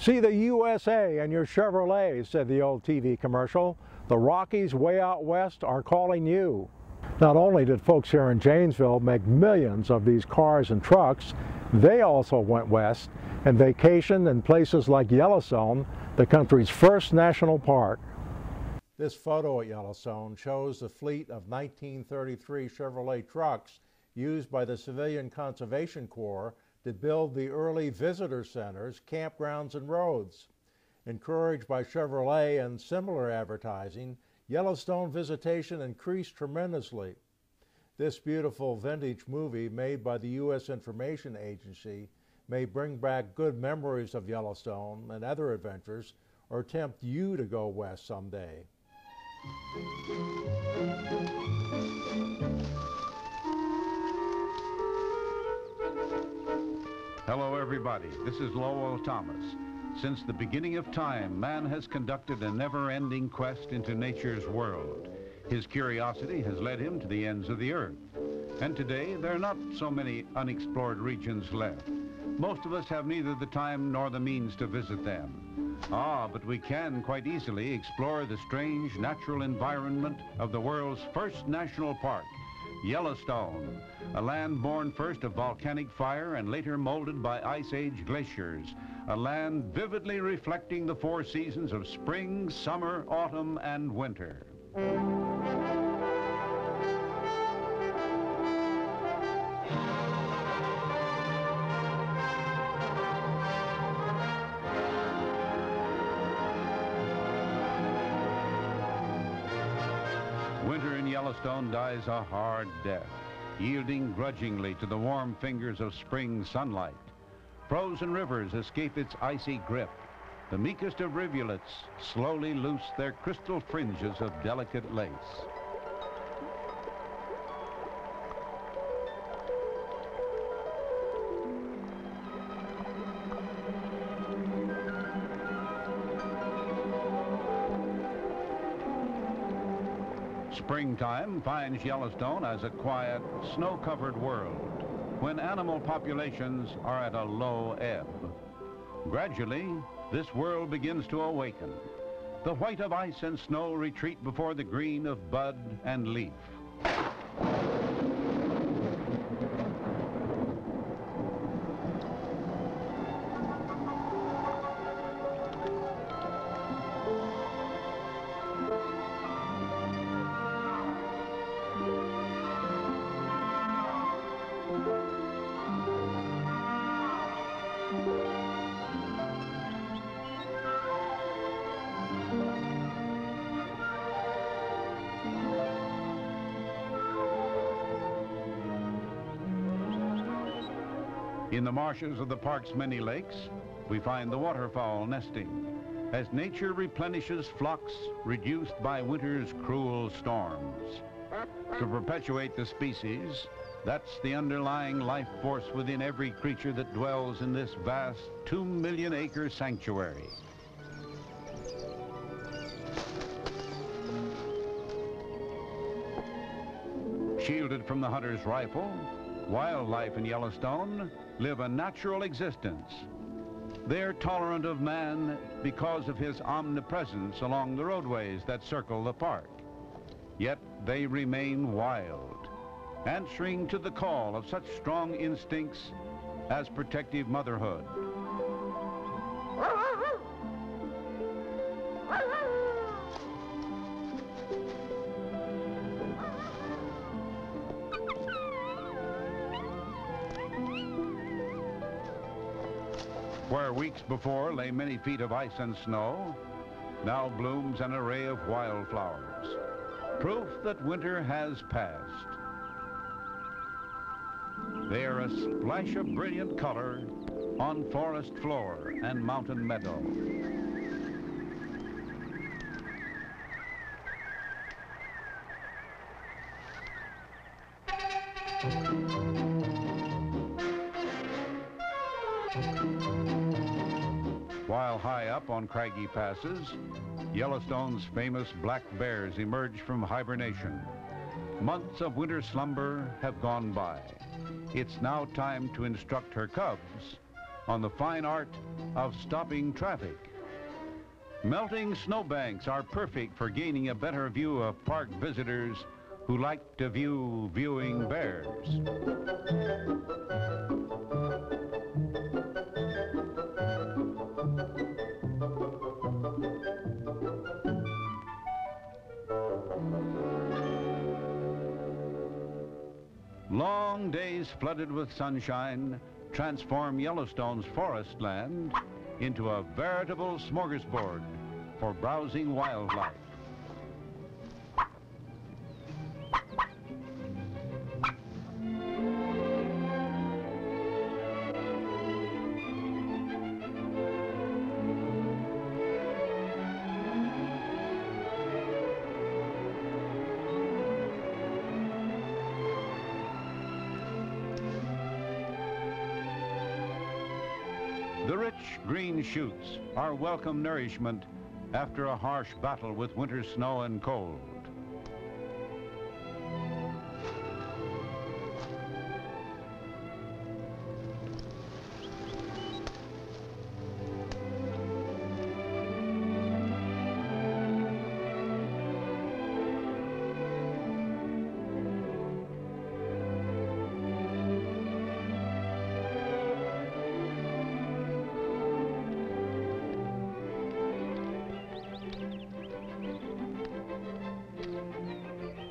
See the USA and your Chevrolet, said the old TV commercial. The Rockies way out west are calling you. Not only did folks here in Janesville make millions of these cars and trucks, they also went west and vacationed in places like Yellowstone, the country's first national park. This photo at Yellowstone shows the fleet of 1933 Chevrolet trucks used by the Civilian Conservation Corps to build the early visitor centers, campgrounds, and roads. Encouraged by Chevrolet and similar advertising, Yellowstone visitation increased tremendously. This beautiful vintage movie made by the U.S. Information Agency may bring back good memories of Yellowstone and other adventures, or tempt you to go west someday. Hello everybody, this is Lowell Thomas. Since the beginning of time, man has conducted a never-ending quest into nature's world. His curiosity has led him to the ends of the earth. And today, there are not so many unexplored regions left. Most of us have neither the time nor the means to visit them. But we can quite easily explore the strange natural environment of the world's first national park, Yellowstone, a land born first of volcanic fire and later molded by Ice Age glaciers, a land vividly reflecting the four seasons of spring, summer, autumn, and winter. Winter in Yellowstone dies a hard death, yielding grudgingly to the warm fingers of spring sunlight. Frozen rivers escape its icy grip. The meekest of rivulets slowly loose their crystal fringes of delicate lace. Springtime finds Yellowstone as a quiet, snow-covered world, when animal populations are at a low ebb. Gradually, this world begins to awaken. The white of ice and snow retreat before the green of bud and leaf. In the marshes of the park's many lakes, we find the waterfowl nesting, as nature replenishes flocks reduced by winter's cruel storms. To perpetuate the species, that's the underlying life force within every creature that dwells in this vast 2 million acre sanctuary. Shielded from the hunter's rifle, wildlife in Yellowstone live a natural existence. They're tolerant of man because of his omnipresence along the roadways that circle the park. Yet they remain wild, answering to the call of such strong instincts as protective motherhood. Where weeks before lay many feet of ice and snow, now blooms an array of wildflowers, proof that winter has passed. They are a splash of brilliant color on forest floor and mountain meadow. While high up on craggy passes, Yellowstone's famous black bears emerge from hibernation. Months of winter slumber have gone by. It's now time to instruct her cubs on the fine art of stopping traffic. Melting snowbanks are perfect for gaining a better view of park visitors who like to view viewing bears. Long days flooded with sunshine transform Yellowstone's forest land into a veritable smorgasbord for browsing wildlife. The rich green shoots are welcome nourishment after a harsh battle with winter snow and cold.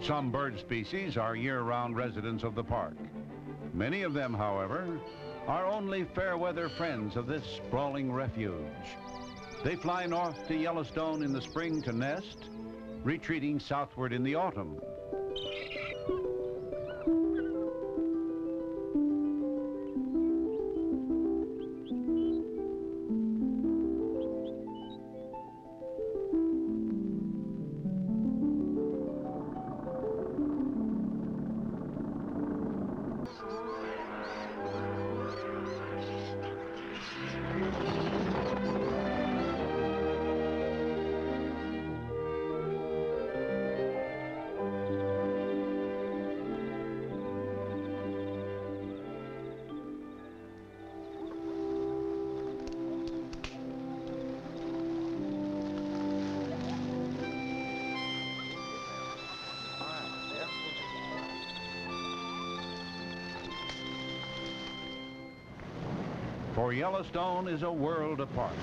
Some bird species are year-round residents of the park. Many of them, however, are only fair-weather friends of this sprawling refuge. They fly north to Yellowstone in the spring to nest, retreating southward in the autumn. For Yellowstone is a world apart.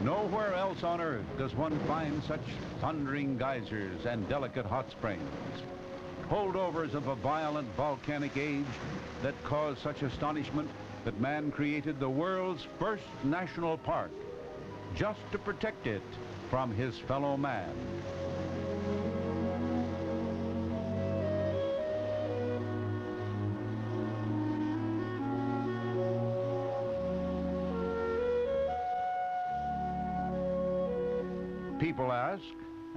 Nowhere else on earth does one find such thundering geysers and delicate hot springs, holdovers of a violent volcanic age that caused such astonishment that man created the world's first national park just to protect it from his fellow man. People ask,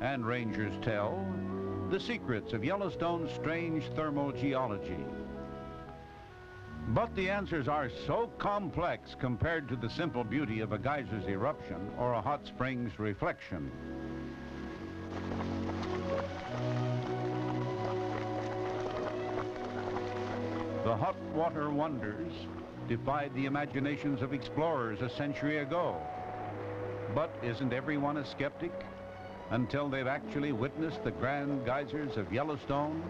and rangers tell, the secrets of Yellowstone's strange thermal geology. But the answers are so complex compared to the simple beauty of a geyser's eruption or a hot spring's reflection. The hot water wonders defied the imaginations of explorers a century ago. But isn't everyone a skeptic until they've actually witnessed the grand geysers of Yellowstone?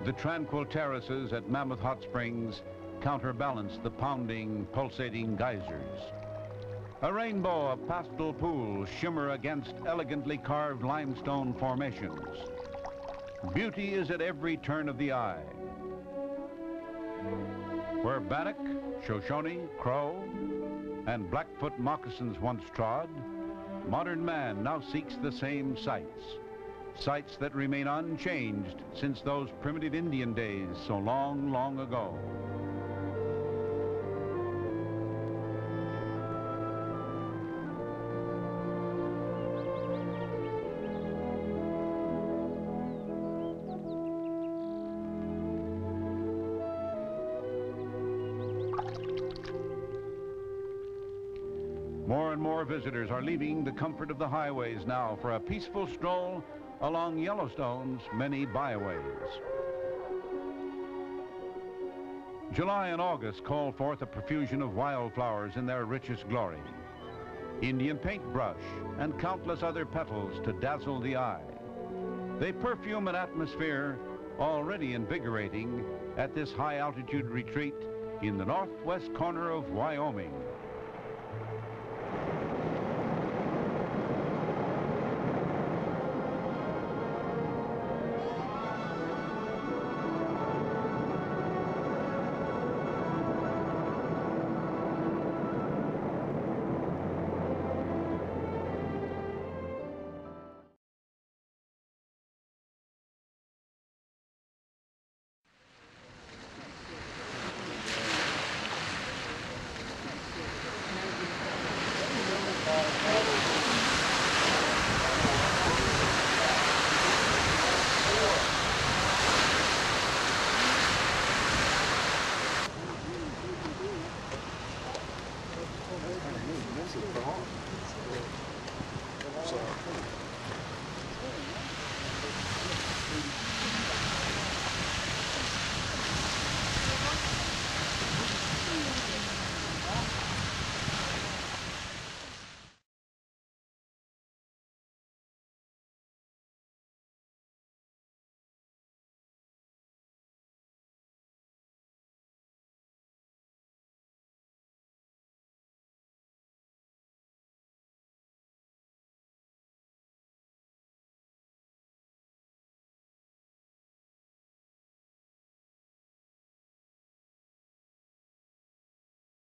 The tranquil terraces at Mammoth Hot Springs counterbalance the pounding, pulsating geysers. A rainbow of pastel pools shimmer against elegantly carved limestone formations. Beauty is at every turn of the eye. Where Bannock, Shoshone, Crow, and Blackfoot moccasins once trod, modern man now seeks the same sights. Sights that remain unchanged since those primitive Indian days so long, long ago. More and more visitors are leaving the comfort of the highways now for a peaceful stroll along Yellowstone's many byways. July and August call forth a profusion of wildflowers in their richest glory. Indian paintbrush and countless other petals to dazzle the eye. They perfume an atmosphere already invigorating at this high-altitude retreat in the northwest corner of Wyoming.